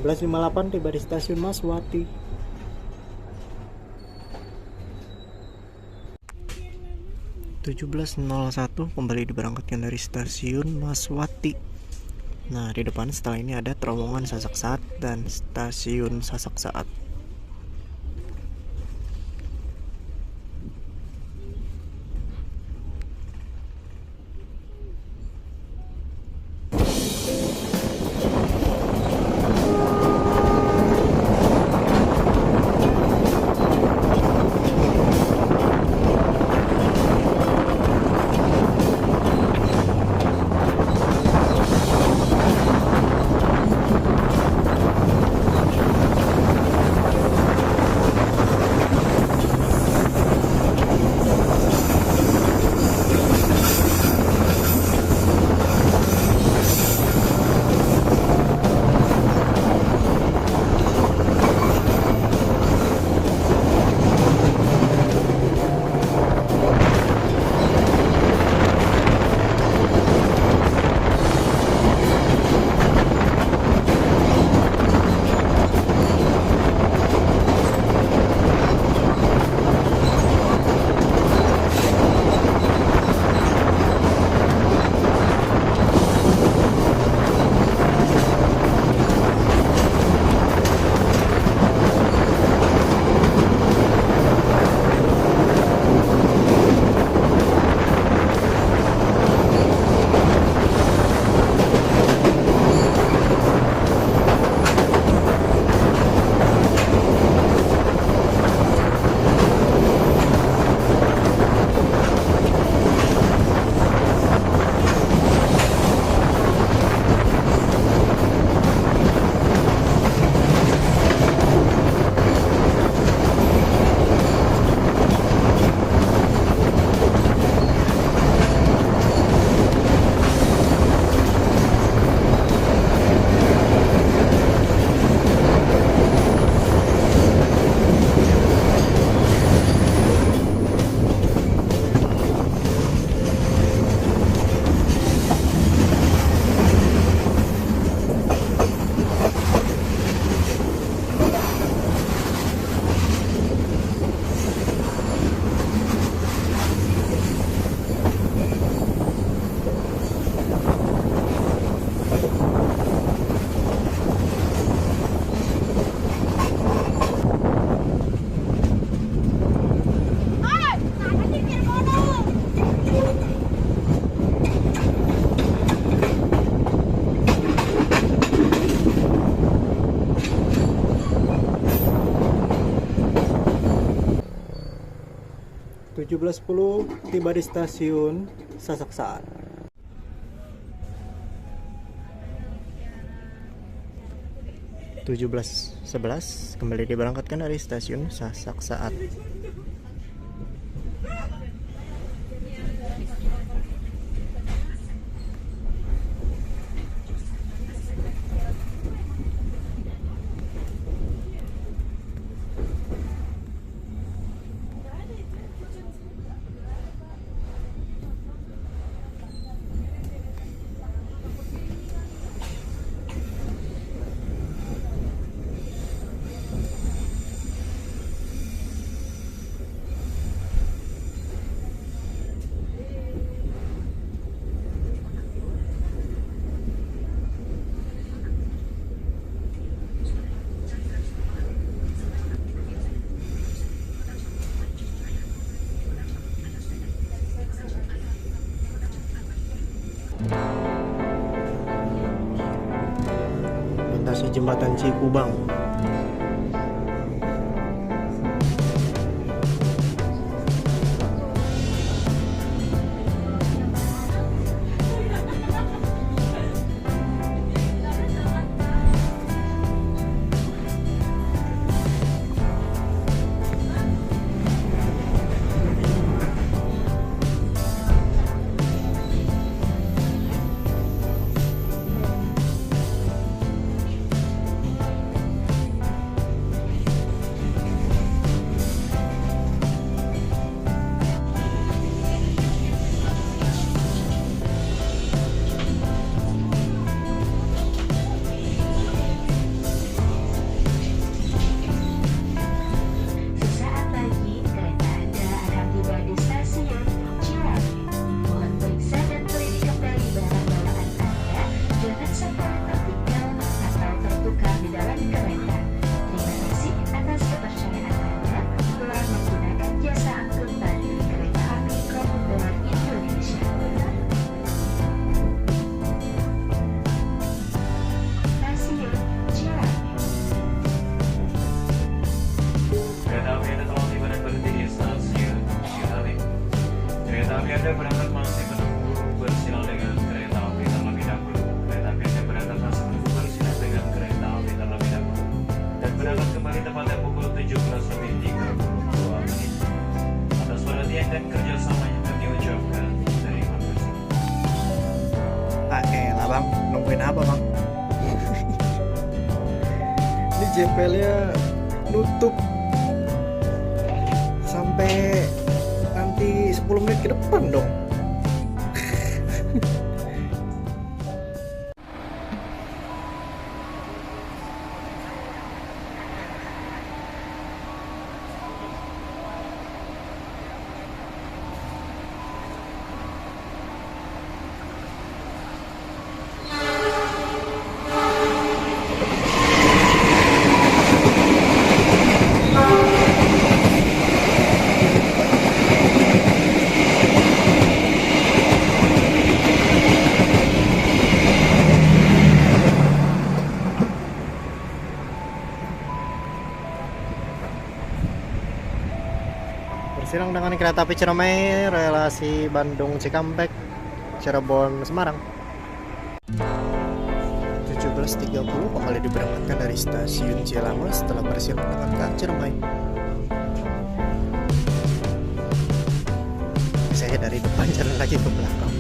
17.58 tiba di stasiun Maswati. (17.01) kembali diberangkatkan dari stasiun Maswati. Nah, di depan setelah ini ada terowongan Sasak Saat dan stasiun Sasak Saat. (17.10) tiba di stasiun Sasak Saat. (17.11) kembali diberangkatkan dari stasiun Sasak Saat. Melintasi jembatan Cikubang. Kenapa bang? Ini JPL-nya nutup sampai nanti 10 menit ke depan dong. Bersilang dengan kereta api Ciremai relasi Bandung Cikampek Cirebon Semarang. 17.30 kembali diberangkatkan dari stasiun Cialango setelah bersilang dengan KA Ciremai. Saya dari depan jalan lagi ke belakang.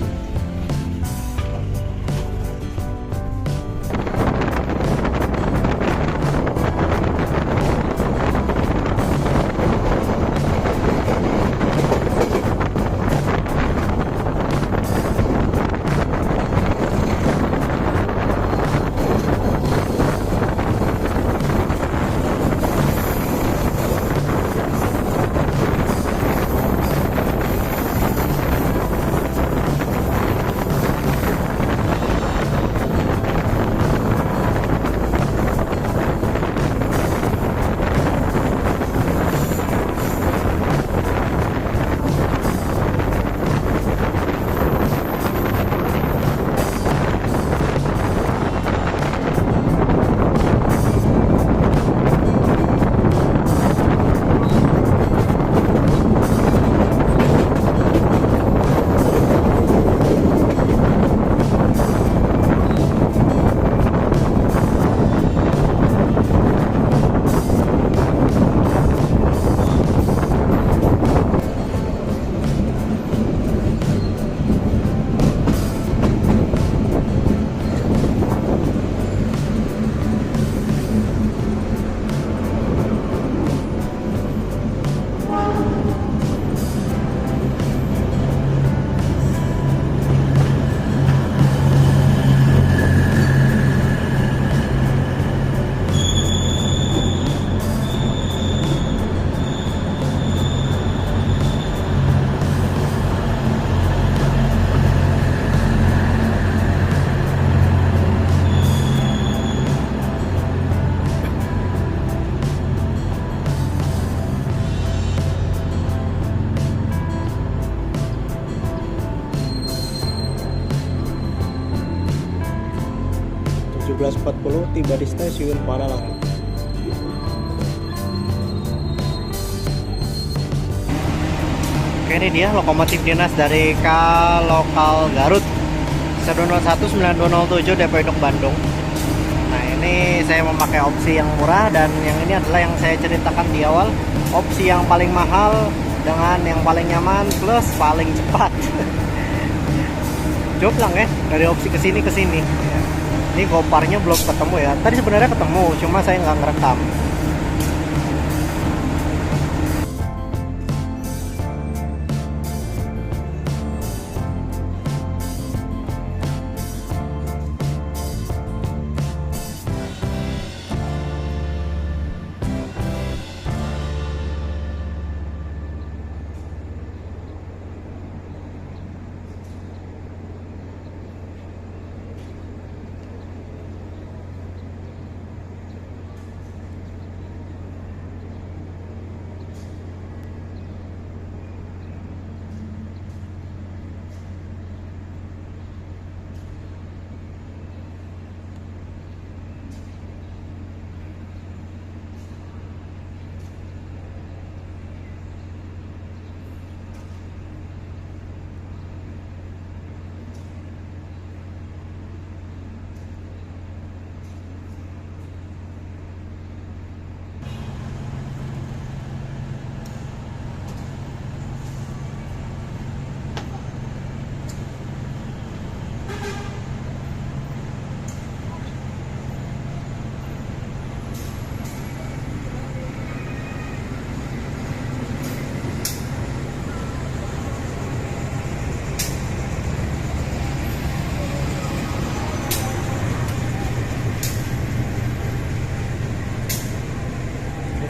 Tiba di stasiun Padalarang. Oke, ini dia lokomotif dinas dari K Lokal Garut 1019207 Depo Induk Bandung. Nah, ini saya memakai opsi yang murah dan yang ini adalah yang saya ceritakan di awal, opsi yang paling mahal dengan yang paling nyaman plus paling cepat. Joplang ya, dari opsi ke sini. Ini Goparnya belum ketemu ya. Tadi sebenarnya ketemu, cuma saya nggak ngerekam.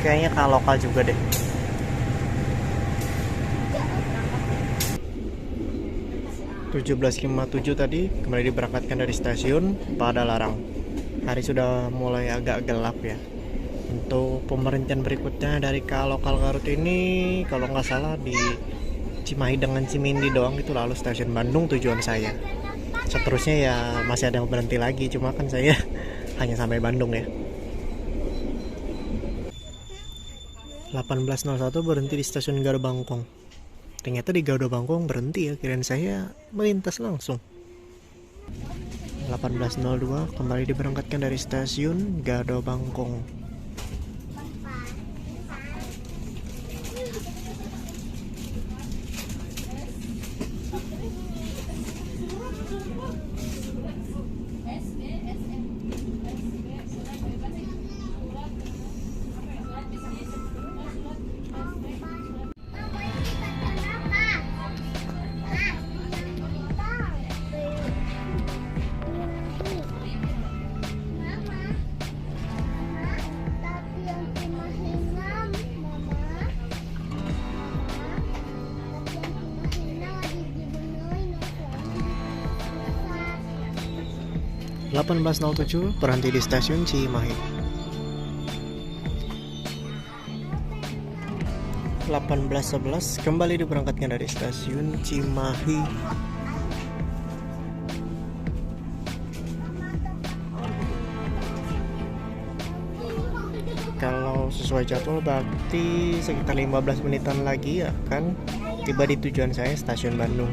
kayaknya ke lokal juga deh. .17.57 tadi kembali diberangkatkan dari stasiun Padalarang. Hari sudah mulai agak gelap ya. Untuk pemberhentian berikutnya dari ka lokal Garut ini kalau nggak salah di Cimahi dengan Cimindi doang, itu lalu stasiun Bandung tujuan saya. Seterusnya ya masih ada yang berhenti lagi, cuma kan saya hanya sampai Bandung ya. 18.01 berhenti di stasiun Gado Bangkong. Ternyata di Gado Bangkong berhenti ya, kirain saya melintas langsung. 18.02 kembali diberangkatkan dari stasiun Gado Bangkong. Delapan 18.07 berhenti di stasiun Cimahi. 18.11 kembali diberangkatkan dari stasiun Cimahi. Kalau sesuai jadwal berarti sekitar 15 menitan lagi akan tiba di tujuan saya, stasiun Bandung.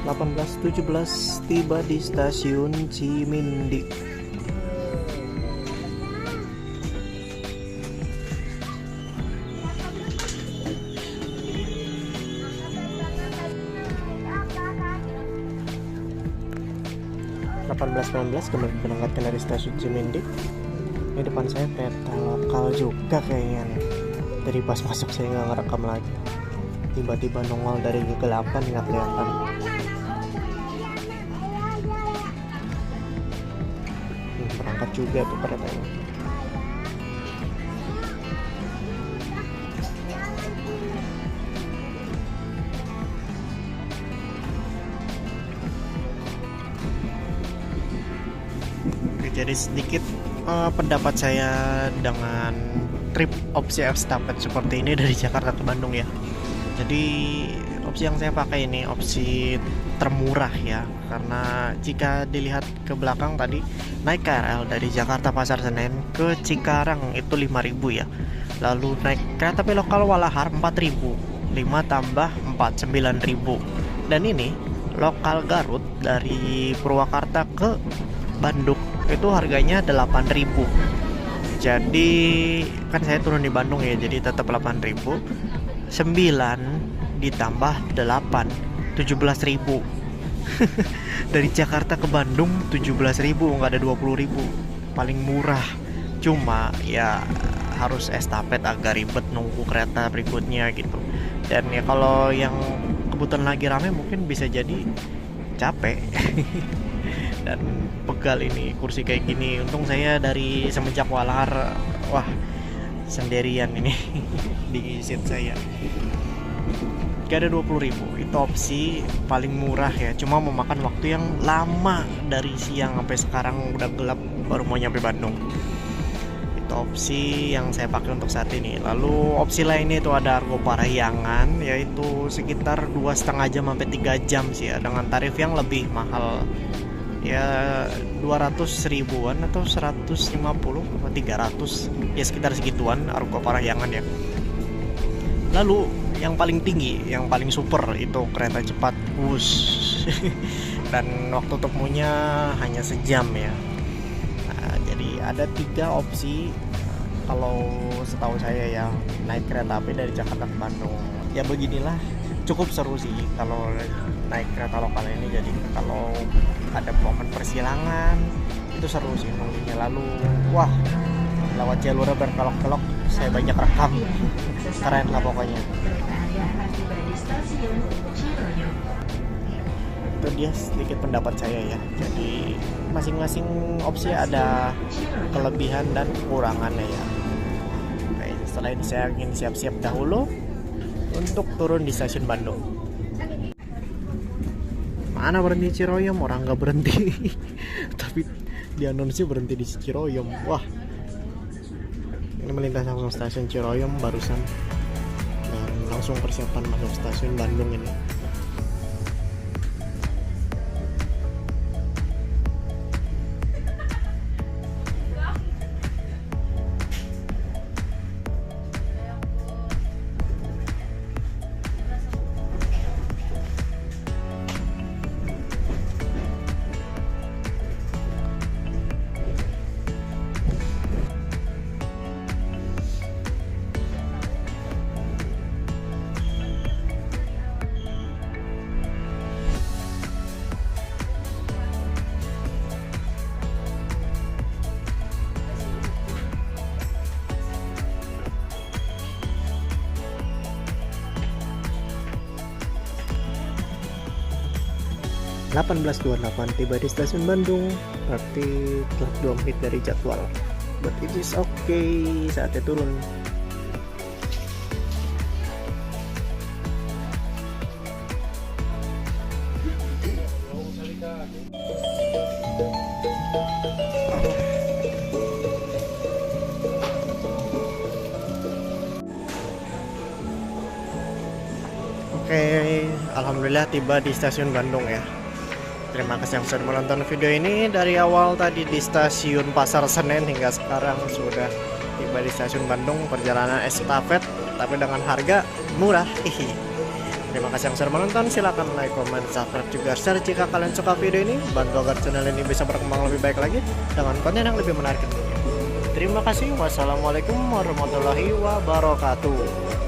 Delapan 18.17 tiba di stasiun Cimindi. Delapan 18.19 kembali berangkatkan dari stasiun Cimindi. Ini depan saya kereta lokal juga kayaknya nih. Dari pas masuk saya nggak ngerekam lagi. Tiba-tiba nongol dari kegelapan nggak kelihatan. Berangkat juga tuh keretanya. Oke, jadi sedikit pendapat saya dengan trip opsi estafet seperti ini dari Jakarta ke Bandung ya. Jadi opsi yang saya pakai ini opsi termurah ya, karena jika dilihat ke belakang tadi naik KRL dari Jakarta Pasar Senen ke Cikarang itu 5.000 ya, lalu naik kereta api lokal Walahar 4.000, 5 tambah 4 9.000, dan ini lokal Garut dari Purwakarta ke Bandung itu harganya 8.000. Jadi kan saya turun di Bandung ya, jadi tetap 8.000, 9 ditambah 8 17.000. Dari Jakarta ke Bandung 17.000, nggak ada 20.000, paling murah. Cuma ya harus estafet, agak ribet nunggu kereta berikutnya gitu. Dan ya kalau yang kebetulan lagi rame mungkin bisa jadi capek. Dan pegal ini kursi kayak gini. Untung saya dari semenjak Walahar, wah sendirian ini di seat saya. Gak ada 20.000, itu opsi paling murah ya. Cuma memakan waktu yang lama, dari siang sampai sekarang udah gelap baru mau nyampe Bandung. Itu opsi yang saya pakai untuk saat ini. Lalu opsi lainnya itu ada Argo Parahyangan, yaitu sekitar 2,5 jam sampai 3 jam sih ya, dengan tarif yang lebih mahal ya, 200 ribuan atau 150 atau 300 ya, sekitar segituan Argo Parahyangan ya. Lalu yang paling tinggi, yang paling super itu kereta cepat Wush. Dan waktu temunya hanya sejam ya. Nah, jadi ada 3 opsi kalau setahu saya ya, naik kereta api dari Jakarta ke Bandung. Ya beginilah cukup seru sih kalau naik kereta lokal ini. Jadi kalau ada momen persilangan itu seru sih nunggunya. Lalu wah, lewat jalur berkelok-kelok saya banyak rekam. Keren lah pokoknya. Kereta Anda akan tiba di stasiun Ciroyom. Itu dia sedikit pendapat saya ya. Jadi masing-masing opsi ada kelebihan dan kekurangannya ya. Oke, setelah ini saya ingin siap-siap dahulu untuk turun di stasiun Bandung. Mana berhenti Ciroyom? Orang nggak berhenti. Tapi di anonsnya berhenti di Ciroyom. Wah, ini melintas langsung stasiun Ciroyom barusan dan langsung persiapan masuk stasiun Bandung ini. .28 tiba di stasiun Bandung, berarti telah 2 menit dari jadwal. But it is okay, saatnya turun. Oke, alhamdulillah tiba di stasiun Bandung ya. Terima kasih yang sudah menonton video ini dari awal tadi di stasiun Pasar Senen hingga sekarang sudah tiba di stasiun Bandung. Perjalanan estafet tapi dengan harga murah. Terima kasih yang sudah menonton. Silahkan like, comment, subscribe juga share jika kalian suka video ini. Bantu agar channel ini bisa berkembang lebih baik lagi dengan konten yang lebih menarik tentunya. Terima kasih. Wassalamualaikum warahmatullahi wabarakatuh.